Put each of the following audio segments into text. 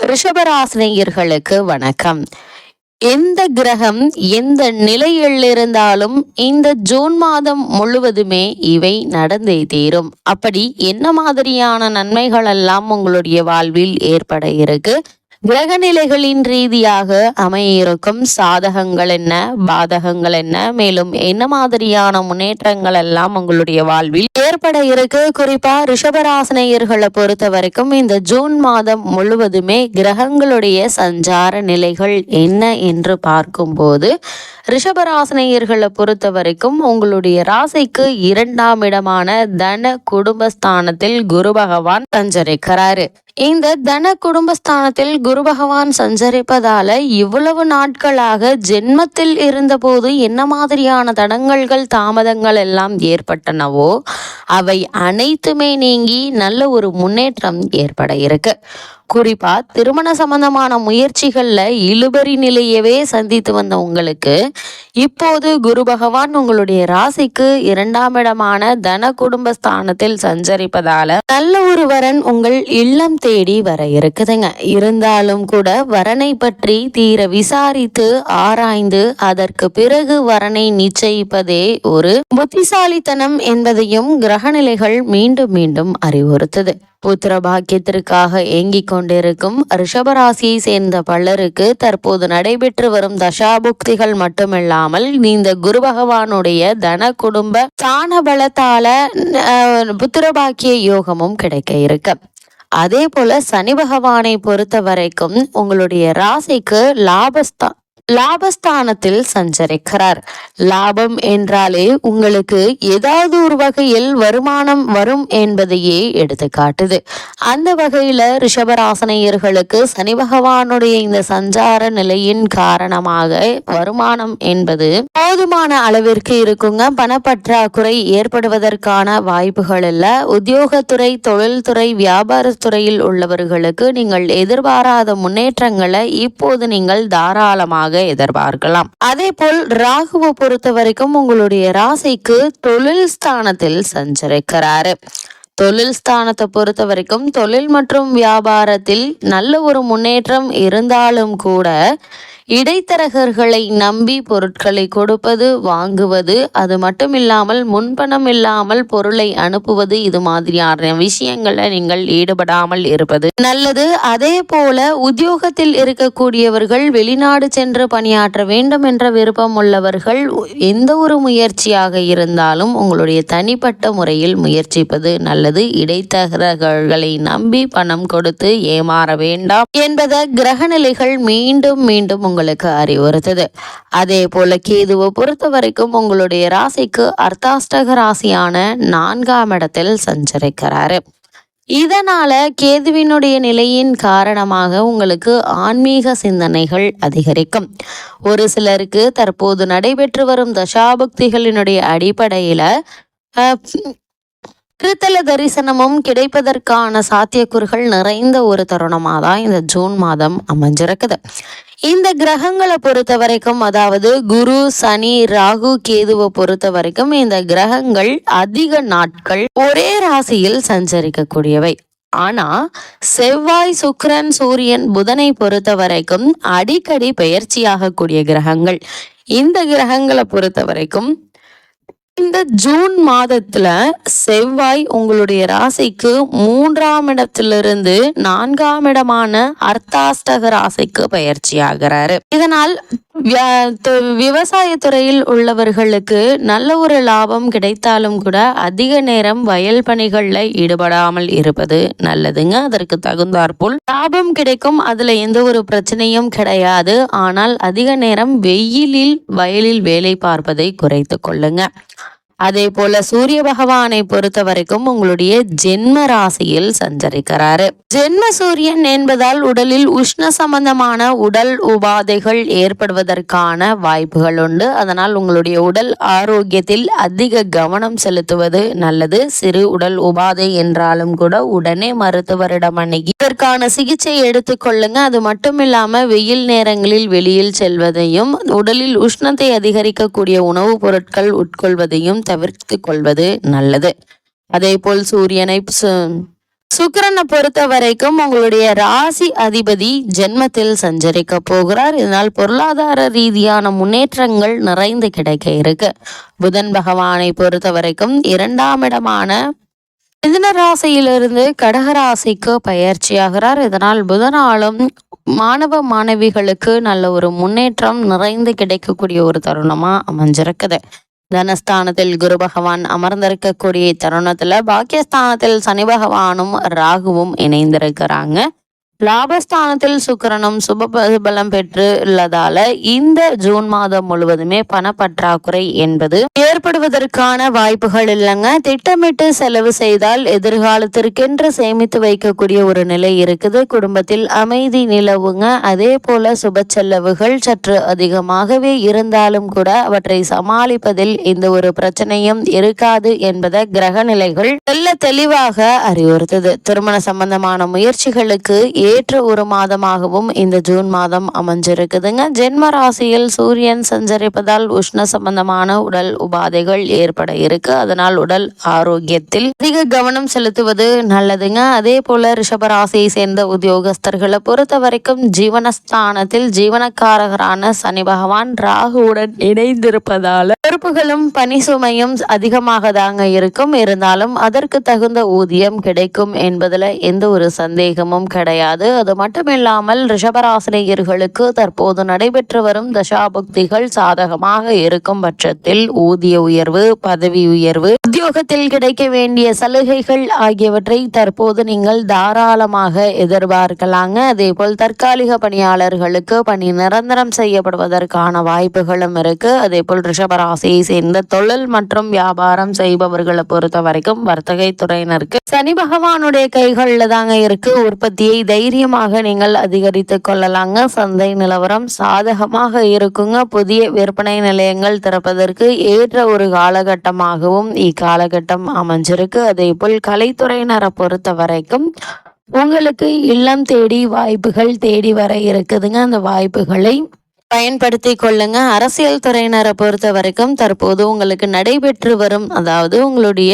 ரிஷபராசினியர்களுக்கு வணக்கம். எந்த கிரகம் எந்த நிலையில் இருந்தாலும் இந்த ஜூன் மாதம் முழுவதுமே இவை நடந்தே தீரும். அப்படி என்ன மாதிரியான நன்மைகள் எல்லாம் உங்களுடைய வாழ்வில் ஏற்பட இருக்கு, கிரக நிலைகளின் ரீதியாக அமைய இருக்கும் சாதகங்கள் என்ன, பாதகங்கள் என்ன, மேலும் என்ன மாதிரியான முன்னேற்றங்கள் எல்லாம் உங்களுடைய வாழ்வில் ஏற்பட இருக்கு. குறிப்பா ரிஷபராசினியர்களை பொறுத்த வரைக்கும் இந்த ஜூன் மாதம் முழுவதுமே கிரகங்களுடைய சஞ்சார நிலைகள் என்ன என்று பார்க்கும்போது, ரிஷபராசினியர்களை பொறுத்த வரைக்கும் உங்களுடைய ராசிக்கு 2ஆம் இடமான தன குடும்பஸ்தானத்தில் குரு பகவான் சஞ்சரிக்கிறாரு. இந்த தன குடும்பஸ்தானத்தில் குரு பகவான் சஞ்சரிப்பதால இவ்வளவு நாட்களாக ஜென்மத்தில் இருந்தபோது என்ன மாதிரியான தடங்கல்கள் தாமதங்கள் எல்லாம் ஏற்பட்டனவோ அவை அனைத்துமே நீங்கி நல்ல ஒரு முன்னேற்றம் ஏற்பட இருக்கு. குறிப்பா திருமண சம்பந்தமான முயற்சிகள்ல இழுபறி நிலையவே சந்தித்து வந்த உங்களுக்கு இப்போது குரு பகவான் உங்களுடைய ராசிக்கு 2ஆம் இடமான தன குடும்பஸ்தானத்தில் சஞ்சரிப்பதால நல்ல ஒரு வரன் உங்கள் இல்லம் தேடி வர இருக்குதுங்க. இருந்தாலும் கூட வரனை பற்றி தீர விசாரித்து ஆராய்ந்து அதற்கு பிறகு வரனை நிச்சயிப்பதே ஒரு புத்திசாலித்தனம் என்பதையும் கிரகநிலைகள் மீண்டும் மீண்டும் அறிவுறுத்துது. புத்திர பாக்கியத்திற்காக ஏங்கிக் கொண்டிருக்கும் ரிஷபராசியை சேர்ந்த பலருக்கு தற்போது நடைபெற்று வரும் தசாபுக்திகள் மட்டுமில்லாமல் இந்த குரு பகவானுடைய தன குடும்ப ஸ்தான பலத்தால புத்திர பாக்கிய யோகமும் கிடைக்க இருக்கு. அதே போல சனி பகவானை பொறுத்த வரைக்கும் உங்களுடைய ராசிக்கு லாபஸ்தானத்தில் சஞ்சரிக்கிறார். லாபம் என்றாலே உங்களுக்கு ஏதாவது ஒரு வகையில் வருமானம் வரும் என்பதையே எடுத்து காட்டுது. அந்த வகையில ரிஷபராசினியர்களுக்கு சனி பகவானுடைய இந்த சஞ்சார நிலையின் காரணமாக வருமானம் என்பது போதுமான அளவிற்கு இருக்குங்க. பணப்பற்றாக்குறை ஏற்படுவதற்கான வாய்ப்புகள் இல்ல. உத்தியோகத்துறை, தொழில்துறை, வியாபாரத்துறையில் உள்ளவர்களுக்கு நீங்கள் எதிர்பாராத முன்னேற்றங்களை இப்போது நீங்கள் தாராளமாக எதிர்பார்க்கலாம். அதே போல் ராகுவை பொறுத்த வரைக்கும் உங்களுடைய ராசிக்கு தொழில் ஸ்தானத்தில் சஞ்சரிக்கிறாரு. தொழில் ஸ்தானத்தை பொறுத்த வரைக்கும் தொழில் மற்றும் வியாபாரத்தில் நல்ல ஒரு முன்னேற்றம் இருந்தாலும் கூட இடைத்தரகர்களை நம்பி பொருட்களை கொடுப்பது, வாங்குவது, அது மட்டும் இல்லாமல் முன்பணம் இல்லாமல் பொருளை அனுப்புவது, இது மாதிரியான விஷயங்களை நீங்கள் ஈடுபடாமல் இருப்பது நல்லது. அதே போல உத்தியோகத்தில் இருக்கக்கூடியவர்கள் வெளிநாடு சென்று பணியாற்ற வேண்டும் என்ற விருப்பம் உள்ளவர்கள் எந்த ஒரு முயற்சியாக இருந்தாலும் உங்களுடைய தனிப்பட்ட முறையில் முயற்சிப்பது நல்லது. இடைத்தரகர்களை நம்பி பணம் கொடுத்து ஏமாற வேண்டாம் என்பதை கிரகநிலைகள் மீண்டும் மீண்டும் உங்களுக்கு அறிவுறுத்தது. அதே போல கேதுவை பொறுத்த வரைக்கும் உங்களுடைய ராசிக்கு அர்த்தாஷ்டக ராசியான 4ஆம் இடத்தில் சஞ்சரிக்கிறாரு. இதனால கேதுவினுடைய நிலையின் காரணமாக உங்களுக்கு ஆன்மீக சிந்தனைகள் அதிகரிக்கும். ஒரு சிலருக்கு தற்போது நடைபெற்று வரும் தசாபக்திகளினுடைய அடிப்படையில கிருத்தல தரிசனமும் கிடைப்பதற்கான சாத்தியக்கூறுகள் நிறைந்த ஒரு தருணமாக தான் இந்த ஜூன் மாதம் அமைஞ்சிருக்குது. இந்த கிரகங்களை பொறுத்த வரைக்கும், அதாவது குரு, சனி, ராகு, கேதுவை பொறுத்த வரைக்கும் இந்த கிரகங்கள் அதிக நாட்கள் ஒரே ராசியில் சஞ்சரிக்கக்கூடியவை. ஆனா செவ்வாய், சுக்கிரன், சூரியன், புதனை பொறுத்த வரைக்கும் அடிக்கடி பெயர்ச்சியாகக்கூடிய கிரகங்கள். இந்த கிரகங்களை பொறுத்த வரைக்கும் இந்த ஜூன் மாதத்துல செவ்வாய் உங்களுடைய ராசிக்கு 3ஆம் இடத்திலிருந்து 4ஆம் இடமான அர்த்தாஷ்டக ராசிக்கு பயிற்சி ஆகிறாரு. இதனால் விவசாயத்துறையில் உள்ளவர்களுக்கு நல்ல ஒரு லாபம் கிடைத்தாலும் கூட அதிக நேரம் வயல் பணிகள்ல ஈடுபடாமல் இருப்பது நல்லதுங்க. அதற்கு தகுந்தாற்போல் லாபம் கிடைக்கும், அதுல எந்த ஒரு பிரச்சனையும் கிடையாது. ஆனால் அதிக நேரம் வெயிலில் வயலில் வேலை பார்ப்பதை குறைத்து கொள்ளுங்க. அதே போல சூரிய பகவானை பொறுத்த வரைக்கும் உங்களுடைய ஜென்ம ராசியில் சஞ்சரிக்கிறாரு. ஜென்ம சூரியன் என்பதால் உடலில் உஷ்ண சம்பந்தமான உடல் உபாதைகள் ஏற்படுவதற்கான வாய்ப்புகள் உண்டு. அதனால் உங்களுடைய உடல் ஆரோக்கியத்தில் அதிக கவனம் செலுத்துவது நல்லது. சிறு உடல் உபாதை என்றாலும் கூட உடனே மருத்துவரிடம் அணுகி இதற்கான சிகிச்சை எடுத்துக்கொள்ளுங்க. அது மட்டும் இல்லாம வெயில் நேரங்களில் வெளியில் செல்வதையும் உடலில் உஷ்ணத்தை அதிகரிக்கக்கூடிய உணவுப் பொருட்கள் உட்கொள்வதையும் தவிர்த்து கொள்வது நல்லது. அதே போல் சூரியனை சுக்கிரனை பொறுத்த வரைக்கும் உங்களுடைய ராசி அதிபதி ஜென்மத்தில் சஞ்சரிக்க போகிறார். இதனால் பொருளாதார ரீதியான முன்னேற்றங்கள் நிறைந்து கிடைக்க இருக்கு. புதன் பகவானை பொறுத்த வரைக்கும் 2ஆம் இடமான மிதுன ராசியிலிருந்து கடகராசிக்கு பயிற்சியாகிறார். இதனால் புதனாலும் மாணவ மாணவிகளுக்கு நல்ல ஒரு முன்னேற்றம் நிறைந்து கிடைக்கக்கூடிய ஒரு தருணமா அமைஞ்சிருக்குது. தனஸ்தானத்தில் குரு பகவான் அமர்ந்திருக்கக்கூடிய தருணத்துல பாக்கியஸ்தானத்தில் சனி பகவானும் ராகுவும் இணைந்திருக்கிறாங்க. லாபஸ்தானத்தில் சுக்கிரனும் சுப பலம் பெற்று உள்ளதால இந்த ஜூன் மாதம் முழுவதுமே பணப்பற்றாக்குறை என்பது ஏற்படுவதற்கான வாய்ப்புகள் இல்லைங்க. திட்டமிட்டு செலவு செய்தால் எதிர்காலத்திற்கென்று சேமித்து வைக்கக்கூடிய ஒரு நிலை இருக்குது. குடும்பத்தில் அமைதி நிலவுங்க. அதே போல சுப செலவுகள் சற்று அதிகமாகவே இருந்தாலும் கூட அவற்றை சமாளிப்பதில் இந்த ஒரு பிரச்சனையும் இருக்காது என்பதை கிரக நிலைகள் தெளிவாக அறிவுறுத்தது. திருமண சம்பந்தமான முயற்சிகளுக்கு ஏற்ற ஒரு மாதமாகவும் இந்த ஜூன் மாதம் அமைஞ்சிருக்குதுங்க. ஜென்ம ராசியில் சூரியன் சஞ்சரிப்பதால் உஷ்ண சம்பந்தமான உடல் உபாதைகள் ஏற்பட இருக்கு. அதனால் உடல் ஆரோக்கியத்தில் அதிக கவனம் செலுத்துவது நல்லதுங்க. அதே போல ரிஷபராசியை சேர்ந்த உத்தியோகஸ்தர்களை பொறுத்த வரைக்கும் ஜீவனஸ்தானத்தில் ஜீவனக்காரகரான சனி பகவான் ராகுவுடன் இணைந்திருப்பதால பொறுப்புகளும் பணி சுமையும் அதிகமாக தாங்க இருக்கும். இருந்தாலும் அதற்கு தகுந்த ஊதியம் கிடைக்கும் என்பதுல எந்த ஒரு சந்தேகமும் கிடையாது. அது மட்டுமில்லாமல் ரிஷபராசினியர்களுக்கு தற்போது நடைபெற்று வரும் தசாபுக்திகள் சாதகமாக இருக்கும் பட்சத்தில் ஊதிய உயர்வு, பதவி உயர்வு, உத்தியோகத்தில் கிடைக்க வேண்டிய சலுகைகள் ஆகியவற்றை தற்போது நீங்கள் தாராளமாக எதிர்பார்க்கலாங்க. அதே போல் தற்காலிக பணியாளர்களுக்கு பணி நிரந்தரம் செய்யப்படுவதற்கான வாய்ப்புகளும் இருக்கு. அதே போல் ரிஷபராசியை சேர்ந்த தொழில் மற்றும் வியாபாரம் செய்பவர்களை பொறுத்த வரைக்கும் வர்த்தகை துறையினருக்கு சனி பகவானுடைய கைகளில் தாங்க இருக்கு. உற்பத்தியை தைரியமாக நீங்கள் அதிகரித்துக் கொள்ளலாங்க. சந்தை நிலவரம் சாதகமாக இருக்குங்க. புதிய விற்பனை நிலையங்கள் திறப்பதற்கு ஏற்ற ஒரு காலகட்டமாகவும் இக்காலகட்டம் அமைஞ்சிருக்கு. அதே போல் கலைத்துறையினரை பொறுத்த வரைக்கும் உங்களுக்கு இல்லம் தேடி வாய்ப்புகள் தேடி வர இருக்குதுங்க. அந்த வாய்ப்புகளை பயன்படுத்தி கொள்ளுங்க. அரசியல் துறையினரை பொறுத்த வரைக்கும் தற்போது உங்களுக்கு நடைபெற்று வரும், அதாவது உங்களுடைய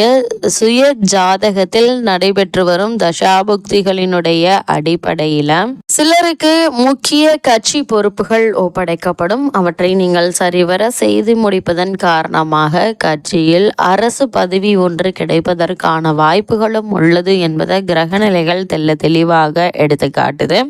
சுய ஜாதகத்தில் நடைபெற்று வரும் தசாபுக்திகளினுடைய அடிப்படையில சிலருக்கு முக்கிய கட்சி பொறுப்புகள் ஒப்படைக்கப்படும். அவற்றை நீங்கள் சரிவர செய்து முடிப்பதன் காரணமாக கட்சியில் அரசு பதவி ஒன்று கிடைப்பதற்கான வாய்ப்புகளும் உள்ளது என்பதை கிரகநிலைகள் தெளிவாக எடுத்து காட்டுது.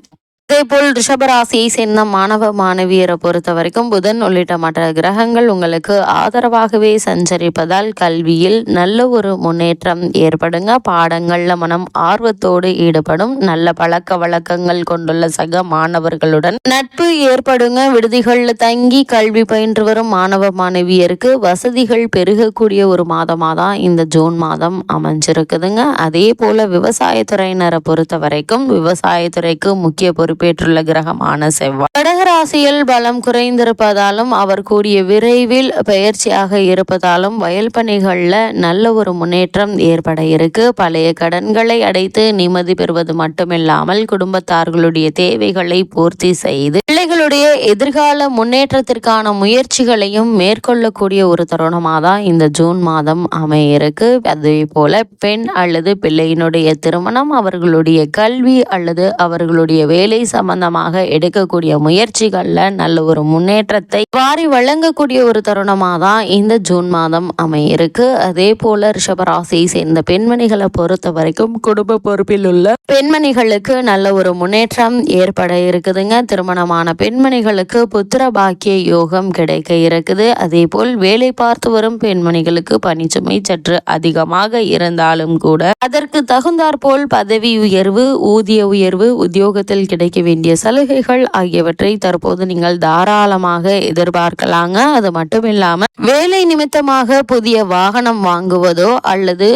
அதேபோல் ரிஷபராசியை சேர்ந்த மாணவ மாணவியரை பொறுத்த வரைக்கும் புதன் உள்ளிட்ட மற்ற கிரகங்கள் உங்களுக்கு ஆதரவாகவே சஞ்சரிப்பதால் கல்வியில் நல்ல ஒரு முன்னேற்றம் ஏற்படுங்க. பாடங்கள்ல மனம் ஆர்வத்தோடு ஈடுபடும். நல்ல பழக்க வழக்கங்கள் கொண்டுள்ள சக மாணவர்களுடன் நட்பு ஏற்படுங்க. விடுதிகளில் தங்கி கல்வி பயின்று வரும் மாணவ மாணவியருக்கு வசதிகள் பெருகக்கூடிய ஒரு மாதமாக தான் இந்த ஜூன் மாதம் அமைஞ்சிருக்குதுங்க. அதே போல விவசாயத்துறையினரை பொறுத்த வரைக்கும் விவசாயத்துறைக்கு முக்கிய பொறுப்பேற்றுள்ள கிரகமான செவ்வாய் கடகராசியில் பலம் குறைந்திருப்பதாலும் அவர் கூடிய விரைவில் பயிற்சியாக இருப்பதாலும் வயல் பணிகள்ல நல்ல ஒரு முன்னேற்றம் ஏற்பட இருக்கு. பழைய கடன்களை அடைத்து நிம்மதி பெறுவது மட்டுமில்லாமல் குடும்பத்தார்களுடைய தேவைகளை பூர்த்தி செய்து பிள்ளைகளுடைய எதிர்கால முன்னேற்றத்திற்கான முயற்சிகளையும் மேற்கொள்ளக்கூடிய ஒரு தருணமாக தான் இந்த ஜூன் மாதம் அமைய இருக்கு. அதே போல பெண் அல்லது பிள்ளையினுடைய திருமணம், அவர்களுடைய கல்வி அல்லது அவர்களுடைய வேலை சம்பந்தமாக எடுக்கக்கூடிய முயற்சிகள்ல நல்ல ஒரு முன்னேற்றத்தை வாரி வழங்கக்கூடிய ஒரு தருணமாக தான் இந்த ஜூன் மாதம் அமையிருக்கு. அதே போல ரிஷபராசியை சேர்ந்த பெண்மணிகளை பொறுத்த வரைக்கும் குடும்ப பொறுப்பில் உள்ள பெண்மணிகளுக்கு நல்ல ஒரு முன்னேற்றம் ஏற்பட இருக்குதுங்க. திருமணமான பெண்மணிகளுக்கு புத்திர பாக்கிய யோகம் கிடைக்க இருக்குது. அதே போல் வேலை பார்த்து வரும் பெண்மணிகளுக்கு பணிச்சுமை சற்று அதிகமாக இருந்தாலும் கூட அதற்கு தகுந்தாற்போல் பதவி உயர்வு, ஊதிய உயர்வு, உத்தியோகத்தில் கிடைக்க வேண்டிய சலுகைகள் ஆகியவற்றை தற்போது நீங்கள் தாராளமாக எதிர்பார்க்கலாங்க. அது மட்டும் இல்லாம வேலை நிமித்தமாக புதிய வாகனம் வாங்குவதோ அல்லது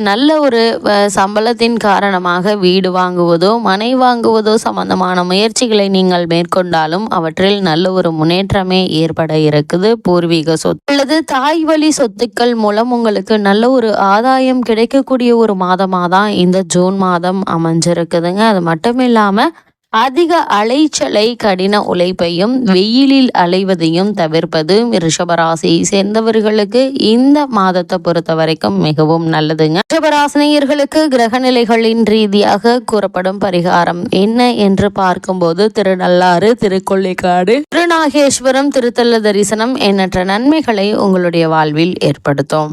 நல்ல ஒரு சம்பளத்தின் காரணமாக வீடு வாங்குவதோ மனை வாங்குவதோ சம்பந்தமான முயற்சிகளை நீங்கள் மேற்கொண்டாலும் அவற்றில் நல்ல ஒரு முன்னேற்றமே ஏற்பட இருக்குது. பூர்வீக சொத்து அல்லது தாய் வழி சொத்துக்கள் மூலம் உங்களுக்கு நல்ல ஒரு ஆதாயம் கிடைக்கக்கூடிய ஒரு மாதமாக தான் இந்த ஜூன் மாதம் அமைஞ்சிருக்குதுங்க. அது மட்டும் இல்லாம அதிக அலைச்சலை, கடின உழைப்பையும், வெயிலில் அலைவதையும் தவிர்ப்பது ரிஷபராசியை சேர்ந்தவர்களுக்கு இந்த மாதத்தை பொறுத்த வரைக்கும் மிகவும் நல்லதுங்க. ரிஷபராசினியர்களுக்கு கிரகநிலைகளின் ரீதியாக கூறப்படும் பரிகாரம் என்ன என்று பார்க்கும்போது திருநள்ளாறு, திருக்கொள்ளிக்காடு, திருநாகேஸ்வரம், திருத்தல தரிசனம் எண்ணற்ற நன்மைகளை உங்களுடைய வாழ்வில் ஏற்படுத்தும்.